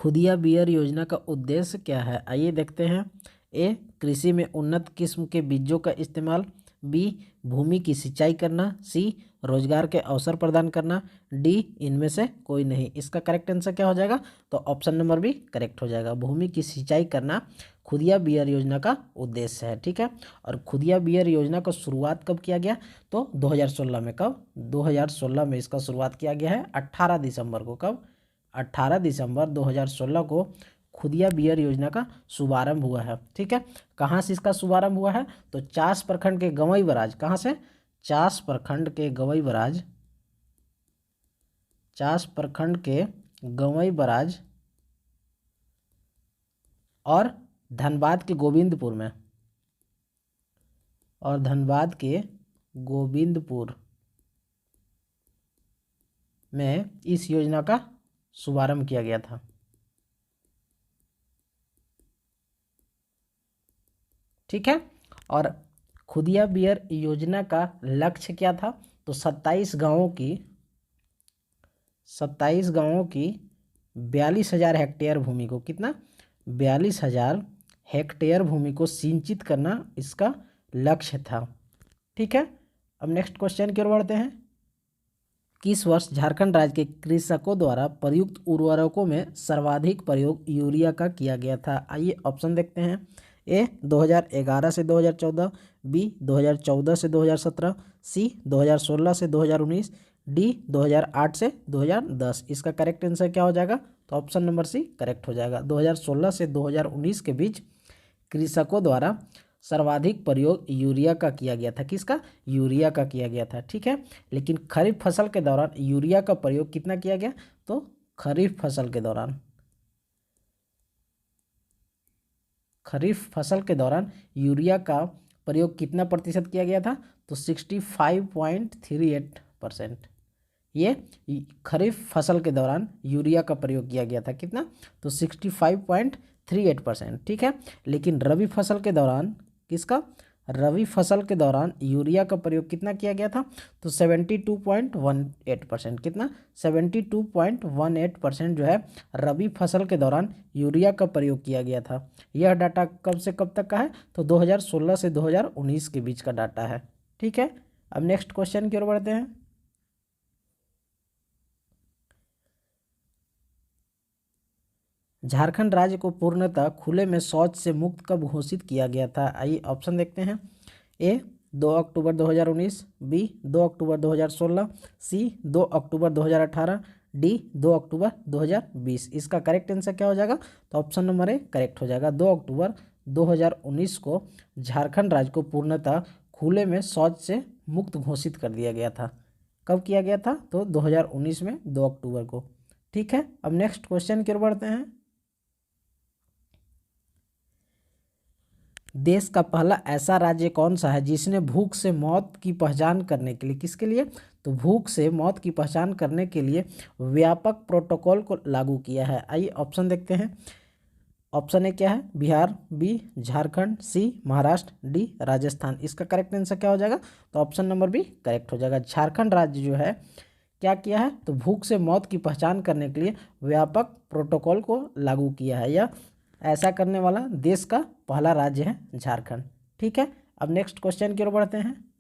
खुदिया बियर योजना का उद्देश्य क्या है? आइए देखते हैं। ए, कृषि में उन्नत किस्म के बीजों का इस्तेमाल। बी, भूमि की सिंचाई करना। सी, रोजगार के अवसर प्रदान करना। डी, इनमें से कोई नहीं। इसका करेक्ट आंसर क्या हो जाएगा? तो ऑप्शन नंबर बी करेक्ट हो जाएगा। भूमि की सिंचाई करना खुदिया बियर योजना का उद्देश्य है। ठीक है। और खुदिया बियर योजना का शुरुआत कब किया गया? तो 2016 में। कब? 2016 में इसका शुरुआत किया गया है, 18 दिसंबर को। कब? 18 दिसंबर 2016 को खुदिया बियर योजना का शुभारंभ हुआ है। ठीक है। कहाँ से इसका शुभारंभ हुआ है? तो चास प्रखंड के गवई बराज। कहाँ से? चास प्रखंड के गवई बराज। चास प्रखंड के गवई बराज और धनबाद के गोविंदपुर में। और धनबाद के गोविंदपुर में इस योजना का शुभारंभ किया गया था। ठीक है। और खुदिया बियर योजना का लक्ष्य क्या था? तो 27 गांवों की 42,000 हेक्टेयर भूमि को, कितना? 42,000 हेक्टेयर भूमि को सिंचित करना इसका लक्ष्य था। ठीक है। अब नेक्स्ट क्वेश्चन की ओर बढ़ते हैं। किस वर्ष झारखंड राज्य के कृषकों द्वारा प्रयुक्त उर्वरकों में सर्वाधिक प्रयोग यूरिया का किया गया था? आइए ऑप्शन देखते हैं। ए, 2011 से 2014। बी, 2014 से 2017। सी, 2016 से 2019। डी, 2008 से 2010। इसका करेक्ट आंसर क्या हो जाएगा? तो ऑप्शन नंबर सी करेक्ट हो जाएगा। 2016 से 2019 के बीच कृषकों द्वारा सर्वाधिक प्रयोग यूरिया का किया गया था। किसका? यूरिया का किया गया था। ठीक है। लेकिन खरीफ फसल के दौरान यूरिया का प्रयोग कितना किया गया? तो खरीफ फसल के दौरान यूरिया का प्रयोग कितना प्रतिशत किया गया था? तो 65.38%। ये खरीफ फसल के दौरान यूरिया का प्रयोग किया गया था। कितना? तो 65.38%। ठीक है। लेकिन रबी फसल के दौरान रबी फसल के दौरान यूरिया का प्रयोग कितना किया गया था? तो 72.18%। कितना? 72.18% जो है रबी फसल के दौरान यूरिया का प्रयोग किया गया था। यह डाटा कब से कब तक का है? तो 2016 से 2019 के बीच का डाटा है। ठीक है। अब नेक्स्ट क्वेश्चन की ओर बढ़ते हैं। झारखंड राज्य को पूर्णतः खुले में शौच से मुक्त कब घोषित किया गया था? आइए ऑप्शन देखते हैं। ए, 2 अक्टूबर 2019। बी, 2 अक्टूबर 2016। सी, 2 अक्टूबर 2018। डी, 2 अक्टूबर 2020। इसका करेक्ट आंसर क्या हो जाएगा? तो ऑप्शन नंबर ए करेक्ट हो जाएगा। 2 अक्टूबर 2019 को झारखंड राज्य को पूर्णतः खुले में शौच से मुक्त घोषित कर दिया गया था। कब किया गया था? तो 2019 में 2 अक्टूबर को। ठीक है। अब नेक्स्ट क्वेश्चन की ओर बढ़ते हैं। देश का पहला ऐसा राज्य कौन सा है जिसने भूख से मौत की पहचान करने के लिए, किसके लिए? तो भूख से मौत की पहचान करने के लिए व्यापक प्रोटोकॉल को लागू किया है? आइए ऑप्शन देखते हैं। ऑप्शन ए क्या है? बिहार। बी, झारखंड। सी, महाराष्ट्र। डी, राजस्थान। इसका करेक्ट आंसर क्या हो जाएगा? तो ऑप्शन नंबर बी करेक्ट हो जाएगा। झारखंड राज्य जो है क्या किया है? तो भूख से मौत की पहचान करने के लिए व्यापक प्रोटोकॉल को लागू किया है। यह ऐसा करने वाला देश का पहला राज्य है झारखंड। ठीक है। अब नेक्स्ट क्वेश्चन की ओर बढ़ते हैं।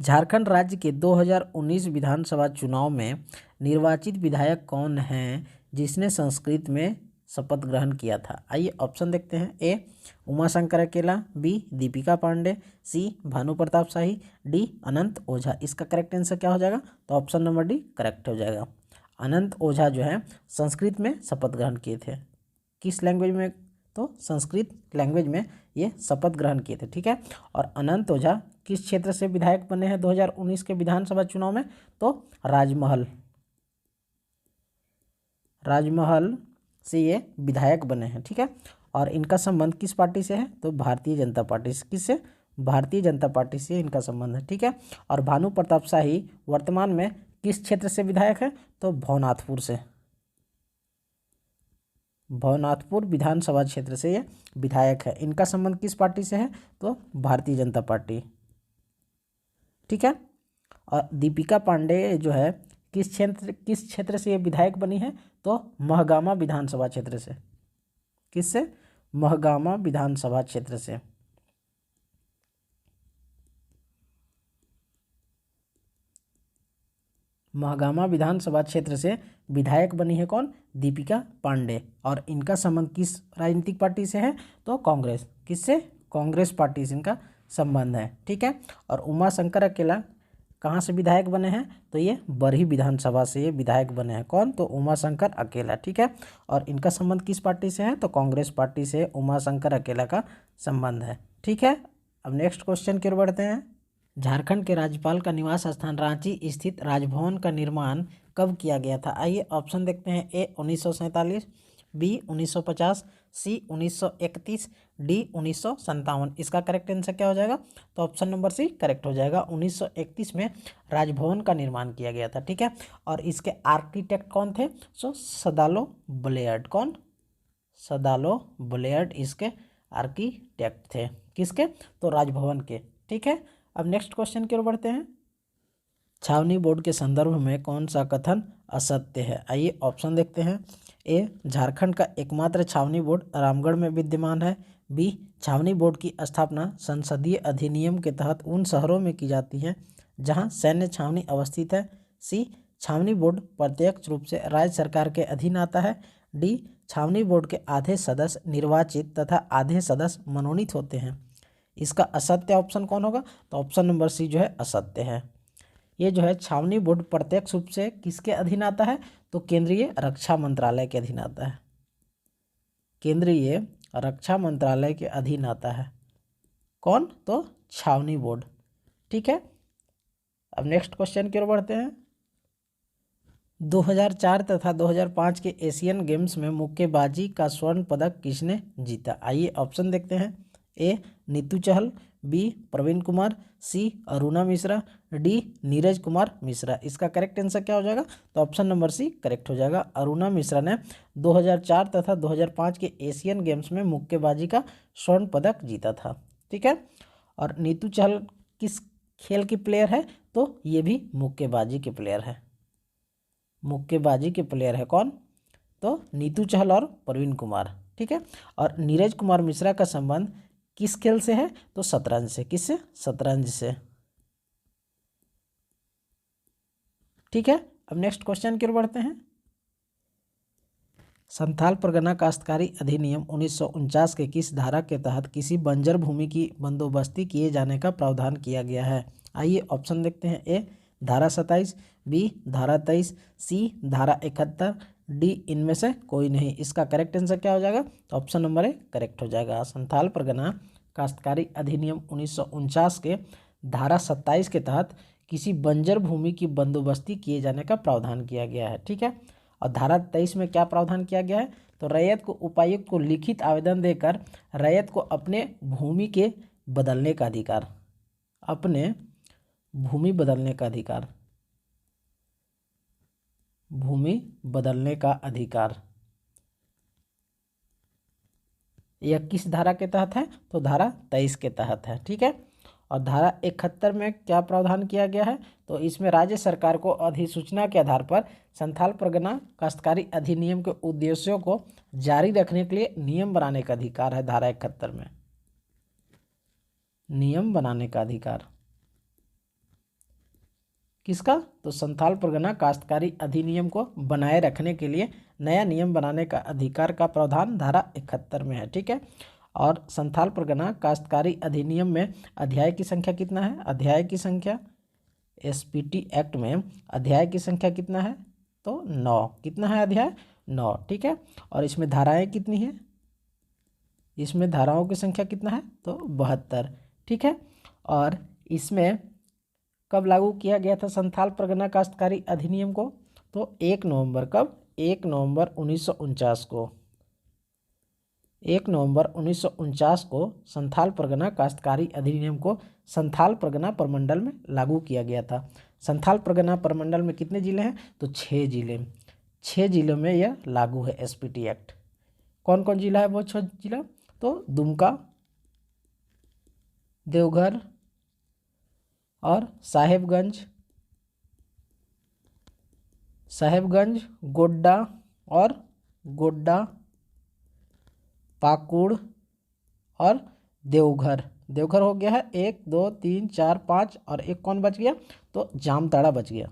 झारखंड राज्य के 2019 विधानसभा चुनाव में निर्वाचित विधायक कौन हैं जिसने संस्कृत में शपथ ग्रहण किया था? आइए ऑप्शन देखते हैं। ए, उमाशंकर अकेला। बी, दीपिका पांडे। सी, भानु प्रताप शाही। डी, अनंत ओझा। इसका करेक्ट आंसर क्या हो जाएगा? तो ऑप्शन नंबर डी करेक्ट हो जाएगा। अनंत ओझा जो है संस्कृत में शपथ ग्रहण किए थे। किस लैंग्वेज में? तो संस्कृत लैंग्वेज में ये शपथ ग्रहण किए थे। ठीक है। और अनंत ओझा किस क्षेत्र से विधायक बने हैं 2019 के विधानसभा चुनाव में? तो राजमहल से ये विधायक बने हैं। ठीक है। और इनका संबंध किस पार्टी से है? तो भारतीय जनता पार्टी से। किससे? भारतीय जनता पार्टी से इनका संबंध है। ठीक है। और भानु प्रताप शाही वर्तमान में किस क्षेत्र से विधायक है? तो भवनाथपुर विधानसभा क्षेत्र से ये विधायक है। इनका संबंध किस पार्टी से है? तो भारतीय जनता पार्टी। ठीक है। और दीपिका पांडे जो है किस क्षेत्र से ये विधायक बनी है? तो महगामा विधानसभा क्षेत्र से। किससे? महगामा विधानसभा क्षेत्र से। महगामा विधानसभा क्षेत्र से विधायक बनी है कौन? दीपिका पांडे। और इनका संबंध किस राजनीतिक पार्टी से है? तो कांग्रेस। किससे? कांग्रेस पार्टी से इनका संबंध है। ठीक है। और उमाशंकर अकेला कहाँ से विधायक बने हैं? तो ये बरही विधानसभा से ये विधायक बने हैं। कौन? तो उमाशंकर अकेला। ठीक है। और इनका संबंध किस पार्टी से है? तो कांग्रेस पार्टी से उमाशंकर अकेला का संबंध है। ठीक है। अब नेक्स्ट क्वेश्चन की ओर बढ़ते हैं। झारखंड के राज्यपाल का निवास स्थान रांची स्थित राजभवन का निर्माण कब किया गया था? आइए ऑप्शन देखते हैं। ए 1947, बी 1950, सी 1931, डी 1957। इसका करेक्ट आंसर क्या हो जाएगा? तो ऑप्शन नंबर सी करेक्ट हो जाएगा। 1931 में राजभवन का निर्माण किया गया था। ठीक है। और इसके आर्किटेक्ट कौन थे? सदालो ब्लेयर्ड। कौन? सदालो ब्लेयर्ड इसके आर्किटेक्ट थे। किसके? तो राजभवन के। ठीक है। अब नेक्स्ट क्वेश्चन की ओर बढ़ते हैं। छावनी बोर्ड के संदर्भ में कौन सा कथन असत्य है? आइए ऑप्शन देखते हैं। ए झारखंड का एकमात्र छावनी बोर्ड रामगढ़ में विद्यमान है। बी छावनी बोर्ड की स्थापना संसदीय अधिनियम के तहत उन शहरों में की जाती है जहां सैन्य छावनी अवस्थित है। सी छावनी बोर्ड प्रत्यक्ष रूप से राज्य सरकार के अधीन आता है। डी छावनी बोर्ड के आधे सदस्य निर्वाचित तथा आधे सदस्य मनोनीत होते हैं। इसका असत्य ऑप्शन कौन होगा? तो ऑप्शन नंबर सी जो है असत्य है। ये जो है छावनी बोर्ड प्रत्यक्ष रूप से किसके अधीन आता है? तो केंद्रीय रक्षा मंत्रालय के अधीन आता है। केंद्रीय रक्षा मंत्रालय के अधीन आता है। कौन? तो छावनी बोर्ड। ठीक है। अब नेक्स्ट क्वेश्चन की ओर बढ़ते हैं। 2004 तथा 2005 के एशियन गेम्स में मुक्केबाजी का स्वर्ण पदक किसने जीता? आइए ऑप्शन देखते हैं। ए नीतू चहल, बी प्रवीण कुमार, सी अरुणा मिश्रा, डी नीरज कुमार मिश्रा। इसका करेक्ट आंसर क्या हो जाएगा? तो ऑप्शन नंबर सी करेक्ट हो जाएगा। अरुणा मिश्रा ने 2004 तथा 2005 के एशियन गेम्स में मुक्केबाजी का स्वर्ण पदक जीता था। ठीक है। और नीतू चहल किस खेल की प्लेयर है? तो ये भी मुक्केबाजी के प्लेयर है। मुक्केबाजी के प्लेयर है। कौन? तो नीतू चहल और प्रवीण कुमार। ठीक है। और नीरज कुमार मिश्रा का संबंध किस खेल से है? तो शतरंज से। किससे? शतरंज से। ठीक है। अब नेक्स्ट क्वेश्चन की ओर बढ़ते हैं। संथाल परगना काश्तकारी अधिनियम 1949 के किस धारा के तहत किसी बंजर भूमि की बंदोबस्ती किए जाने का प्रावधान किया गया है? आइए ऑप्शन देखते हैं। ए धारा 27, बी धारा 23, सी धारा 71, डी इनमें से कोई नहीं। इसका करेक्ट आंसर क्या हो जाएगा? तो ऑप्शन नंबर ए करेक्ट हो जाएगा। संथाल परगना काश्तकारी अधिनियम 1949 के धारा 27 के तहत किसी बंजर भूमि की बंदोबस्ती किए जाने का प्रावधान किया गया है। ठीक है। और धारा 23 में क्या प्रावधान किया गया है? तो रैयत को उपायुक्त को लिखित आवेदन देकर रैयत को अपने भूमि के बदलने का अधिकार, अपने भूमि बदलने का अधिकार, भूमि बदलने का अधिकार यह किस धारा के तहत है? तो धारा 23 के तहत है। ठीक है। और धारा 71 में क्या प्रावधान किया गया है? तो इसमें राज्य सरकार को अधिसूचना के आधार पर संथाल परगना काश्तकारी अधिनियम के उद्देश्यों को जारी रखने के लिए नियम बनाने का अधिकार है। धारा 71 में नियम बनाने का अधिकार किसका? तो संथाल परगना काश्तकारी अधिनियम को बनाए रखने के लिए नया नियम बनाने का अधिकार का प्रावधान धारा 71 में है। ठीक है। और संथाल परगना काश्तकारी अधिनियम में अध्याय की संख्या कितना है? अध्याय की संख्या एसपीटी एक्ट में अध्याय की संख्या कितना है? तो 9। कितना है अध्याय? 9। ठीक है। और इसमें धाराएं कितनी है? इसमें धाराओं की संख्या कितना है? तो 72। ठीक है। और इसमें कब लागू किया गया था संथाल परगना काश्तकारी अधिनियम को? तो 1 नवंबर। कब? 1 नवंबर 1949 को। 1 नवंबर 1949 को संथाल परगना काश्तकारी अधिनियम को संथाल परगना प्रमंडल में लागू किया गया था। संथाल परगना प्रमंडल में कितने जिले हैं? तो 6 जिले। 6 जिलों में यह लागू है एसपीटी एक्ट। कौन कौन जिला है वो 6 जिला? तो दुमका, देवघर और साहेबगंज, गोड्डा और गोड्डा, पाकुड़ और देवघर। देवघर हो गया है 1 2 3 4 5 और एक कौन बच गया, तो जामताड़ा बच गया।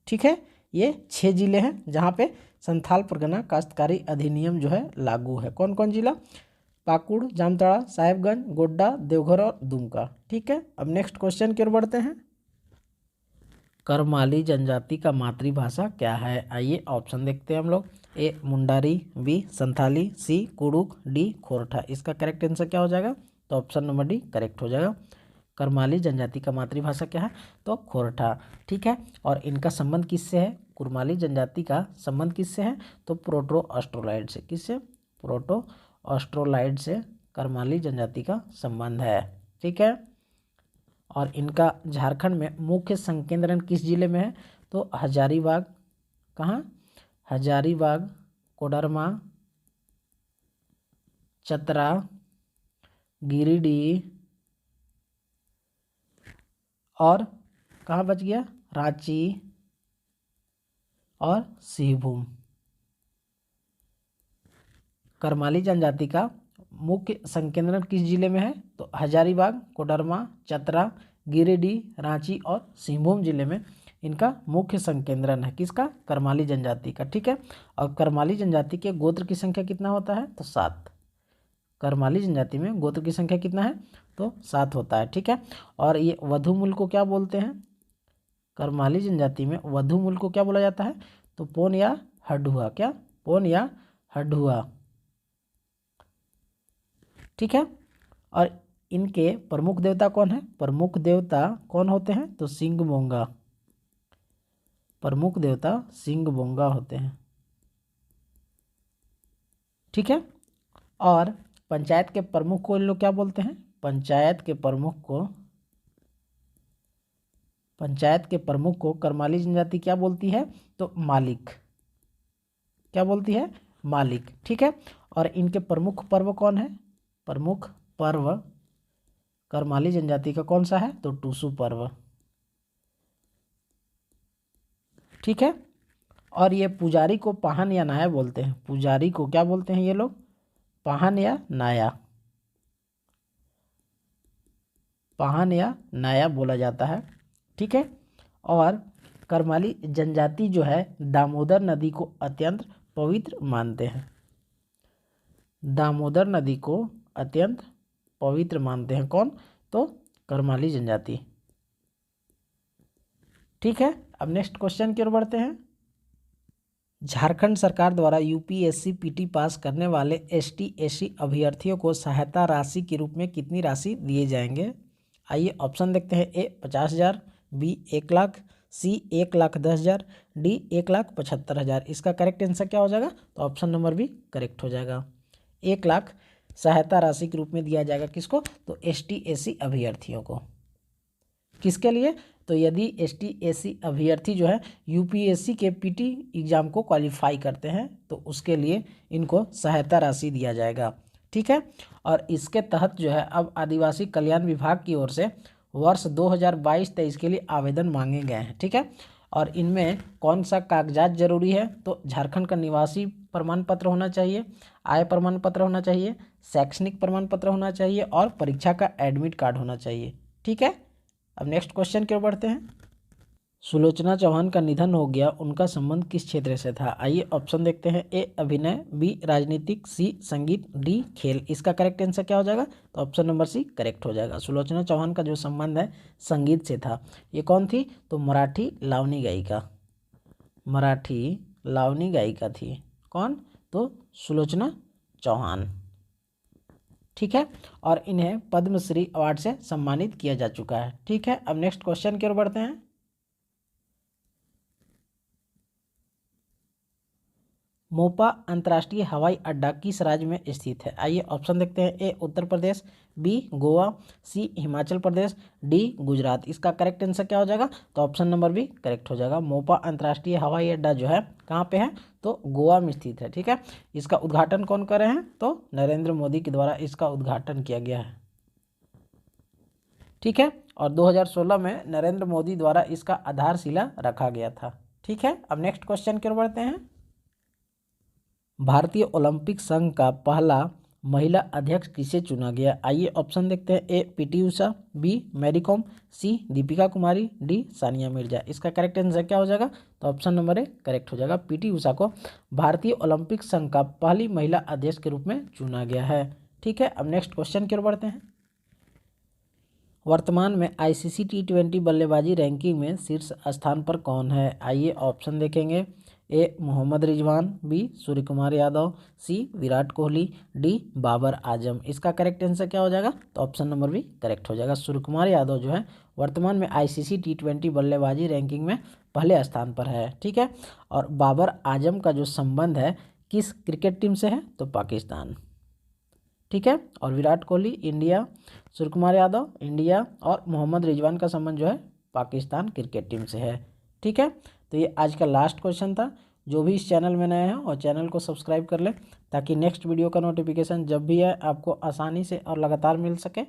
ठीक है, ये 6 जिले हैं जहाँ पे संथाल परगना काश्तकारी अधिनियम जो है लागू है। कौन कौन जिला, पाकुड़, जामताड़ा, साहेबगंज, गोड्डा, देवघर और दुमका। ठीक है, अब नेक्स्ट क्वेश्चन की ओर बढ़ते हैं। करमाली जनजाति का मातृभाषा क्या है? आइए ऑप्शन देखते हैं हम लोग। ए मुंडारी, बी संथाली, सी कुड़ुक, डी खोरठा। इसका करेक्ट आंसर क्या हो जाएगा, तो ऑप्शन नंबर डी करेक्ट हो जाएगा। करमाली जनजाति का मातृभाषा क्या है, तो खोरठा। ठीक है, और इनका संबंध किससे है, कुरमाली जनजाति का संबंध किससे है, तो प्रोटो ऑस्ट्रोलाइड से। किससे, प्रोटो ऑस्ट्रोलाइड से करमाली जनजाति का संबंध है। ठीक है, और इनका झारखंड में मुख्य संकेंद्रण किस जिले में है, तो हजारीबाग। कहाँ, हजारीबाग, कोडरमा, चतरा, गिरिडीह और कहाँ बच गया, रांची और सिंहभूम। करमाली जनजाति का मुख्य संकेंद्रण किस जिले में है, तो हजारीबाग, कोडरमा, चतरा, गिरिडीह, रांची और सिंहभूम जिले में इनका मुख्य संकेंद्रण है। किसका, करमाली जनजाति का। ठीक है, और करमाली जनजाति के गोत्र की संख्या कितना होता है, तो 7। करमाली जनजाति में गोत्र की संख्या कितना है, तो 7 होता है। ठीक है, और ये वधुमूल को क्या बोलते हैं, करमाली जनजाति में वधुमूल को क्या बोला जाता है, तो पोन या हडुआ। क्या, पोन या हडुआ। ठीक है, और इनके प्रमुख देवता कौन है, प्रमुख देवता कौन होते हैं, तो सिंह बोंगा। प्रमुख देवता सिंह बोंगा होते हैं। ठीक है, और पंचायत के प्रमुख को इन लोग क्या बोलते हैं, पंचायत के प्रमुख को करमाली जनजाति क्या बोलती है, तो मालिक। क्या बोलती है, मालिक। ठीक है, और इनके प्रमुख पर्व कौन है, प्रमुख पर्व करमाली जनजाति का कौन सा है, तो टूसू पर्व। ठीक है, और ये पुजारी को पाहन या नाया बोलते हैं। पुजारी को क्या बोलते हैं ये लोग, पाहन या नाया। पाहन या नाया बोला जाता है। ठीक है, और करमाली जनजाति जो है दामोदर नदी को अत्यंत पवित्र मानते हैं। दामोदर नदी को अत्यंत पवित्र मानते हैं कौन, तो करमाली जनजाति। ठीक है, अब नेक्स्ट क्वेश्चन की ओर बढ़ते हैं। झारखंड सरकार द्वारा यूपीएससी पीटी पास करने वाले एसटी एससी अभ्यर्थियों को सहायता राशि के रूप में कितनी राशि दिए जाएंगे? आइए ऑप्शन देखते हैं। ए 50,000, बी 1 लाख, सी 1,10,000, डी 1,75,000। इसका करेक्ट आंसर क्या हो जाएगा, तो ऑप्शन नंबर बी करेक्ट हो जाएगा। 1 लाख सहायता राशि के रूप में दिया जाएगा किसको, तो एसटी एससी अभ्यर्थियों को। किसके लिए, तो यदि एसटी एससी अभ्यर्थी जो है यूपीएससी के पीटी एग्जाम को क्वालिफाई करते हैं तो उसके लिए इनको सहायता राशि दिया जाएगा। ठीक है, और इसके तहत जो है अब आदिवासी कल्याण विभाग की ओर से वर्ष 2022-23 के लिए आवेदन मांगे गए हैं। ठीक है, और इनमें कौन सा कागजात जरूरी है, तो झारखंड का निवासी प्रमाण पत्र होना चाहिए, आय प्रमाण पत्र होना चाहिए, शैक्षणिक प्रमाण पत्र होना चाहिए और परीक्षा का एडमिट कार्ड होना चाहिए। ठीक है, अब नेक्स्ट क्वेश्चन की ओर बढ़ते हैं। सुलोचना चौहान का निधन हो गया, उनका संबंध किस क्षेत्र से था? आइए ऑप्शन देखते हैं। ए अभिनय, बी राजनीतिक, सी संगीत, डी खेल। इसका करेक्ट आंसर क्या हो जाएगा, तो ऑप्शन नंबर सी करेक्ट हो जाएगा। सुलोचना चौहान का जो संबंध है संगीत से था। ये कौन थी, तो मराठी लावनी गायिका। मराठी लावनी गायिका थी कौन, तो सुलोचना चौहान। ठीक है, और इन्हें पद्मश्री अवार्ड से सम्मानित किया जा चुका है। ठीक है, अब नेक्स्ट क्वेश्चन की ओर बढ़ते हैं। मोपा अंतर्राष्ट्रीय हवाई अड्डा किस राज्य में स्थित है? आइए ऑप्शन देखते हैं। ए उत्तर प्रदेश, बी गोवा, सी हिमाचल प्रदेश, डी गुजरात। इसका करेक्ट आंसर क्या हो जाएगा, तो ऑप्शन नंबर बी करेक्ट हो जाएगा। मोपा अंतर्राष्ट्रीय हवाई अड्डा जो है कहाँ पे है, तो गोवा में स्थित है। ठीक है, इसका उद्घाटन कौन कर रहे हैं, तो नरेंद्र मोदी के द्वारा इसका उद्घाटन किया गया है। ठीक है, और 2016 में नरेंद्र मोदी द्वारा इसका आधारशिला रखा गया था। ठीक है, अब नेक्स्ट क्वेश्चन की ओर बढ़ते हैं। भारतीय ओलंपिक संघ का पहला महिला अध्यक्ष किसे चुना गया? आइए ऑप्शन देखते हैं। A PT Usha, B Mary Kom, C Deepika Kumari, D Sania Mirza. इसका करेक्ट आंसर क्या हो जाएगा? तो ऑप्शन नंबर ए करेक्ट हो जाएगा। पीटी उषा को भारतीय ओलंपिक संघ का पहली महिला अध्यक्ष के रूप में चुना गया है। ठीक है, अब नेक्स्ट क्वेश्चन की ओर बढ़ते हैं। वर्तमान में आईसीसी टी20 बल्लेबाजी रैंकिंग में शीर्ष स्थान पर कौन है? आइए ऑप्शन देखेंगे। ए मोहम्मद रिजवान, बी सूर्य कुमार यादव, सी विराट कोहली, डी बाबर आजम। इसका करेक्ट आंसर क्या हो जाएगा? तो ऑप्शन नंबर बी करेक्ट हो जाएगा। सूर्य कुमार यादव जो है वर्तमान में आईसीसी टी20 बल्लेबाजी रैंकिंग में पहले स्थान पर है। ठीक है, और बाबर आजम का जो संबंध है किस क्रिकेट टीम से है? तो पाकिस्तान। ठीक है, और विराट कोहली इंडिया, सूर्य कुमार यादव इंडिया और मोहम्मद रिजवान का संबंध जो है पाकिस्तान क्रिकेट टीम से है। ठीक है, तो ये आज का लास्ट क्वेश्चन था। जो भी इस चैनल में नए हैं और चैनल को सब्सक्राइब कर लें ताकि नेक्स्ट वीडियो का नोटिफिकेशन जब भी है आपको आसानी से और लगातार मिल सके।